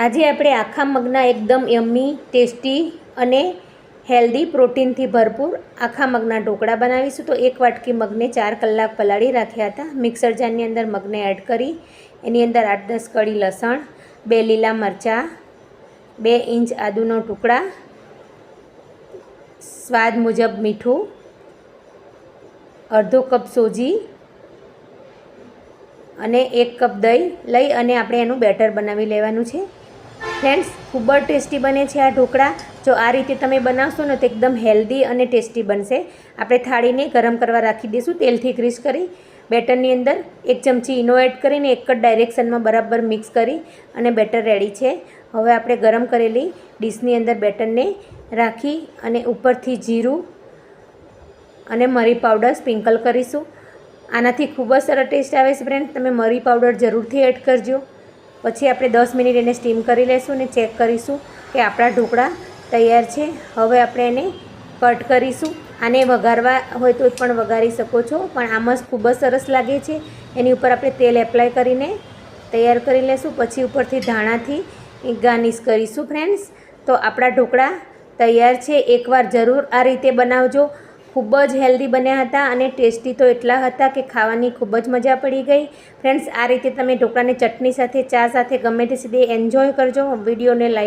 આજે આપણે આખા મગના એકદમ યમ્મી, ટેસ્ટી અને હેલ્ધી પ્રોટીનથી ભરપૂર આખા મગના ઢોકળા બનાવીશું. તો 1 વાટકી મગને 4 કલાક પલાળી રાખ્યા હતા. મિક્સર જારની અંદર મગને એડ કરી એની અંદર 8-10 કળી લસણ, 2 લીલા મરચાં, 2 ઇંચ આદુનો ટુકડા, સ્વાદ મુજબ મીઠું, અડધો કપ સોજી અને 1 કપ દહીં લઈ અને આપણે એનું બેટર બનાવી લેવાનું છે. ફ્રેન્ડ્સ, ખૂબ જ ટેસ્ટી બને છે આ ઢોકળા. જો આ રીતે તમે બનાવશો ને તો એકદમ હેલ્ધી અને ટેસ્ટી બનશે. આપણે થાળીને ગરમ કરવા રાખી દઈશું. તેલથી ગ્રીસ કરી બેટરની અંદર 1 ચમચી ઈનો એડ કરીને એક જ ડાયરેક્શનમાં બરાબર મિક્સ કરી અને બેટર રેડી છે. હવે આપણે ગરમ કરેલી ડીશની અંદર બેટરને રાખી અને ઉપરથી જીરું અને મરી પાવડર સ્પ્રિંકલ કરીશું. આનાથી ખૂબ જ સરસ ટેસ્ટ આવે છે. ફ્રેન્ડ, તમે મરી પાવડર જરૂરથી એડ કરજો. પછી આપણે 10 મિનિટ એને સ્ટીમ કરી લઈશું અને ચેક કરીશું કે આપણા ઢોકળા તૈયાર છે. હવે આપણે એને કટ કરીશું. આને વઘારવા હોય તો પણ વઘારી શકો છો, પણ આમાં ખૂબ જ સરસ લાગે છે. એની ઉપર આપણે તેલ એપ્લાય કરીને તૈયાર કરી લઈશું. પછી ઉપરથી ધાણાથી ગાર્નિશ કરીશું. ફ્રેન્ડ્સ, તો આપણા ઢોકળા તૈયાર છે. એકવાર જરૂર આ રીતે બનાવજો. ખૂબ જ હેલ્ધી બન્યા હતા અને ટેસ્ટી તો એટલા હતા કે ખાવાની ખૂબ જ મજા પડી ગઈ. ફ્રેન્ડ્સ, આ રીતે તમે ઢોકળાને ચટણી સાથે, ચા સાથે ગમે તે સુધી એન્જોય કરજો. વિડીયોને લાઈક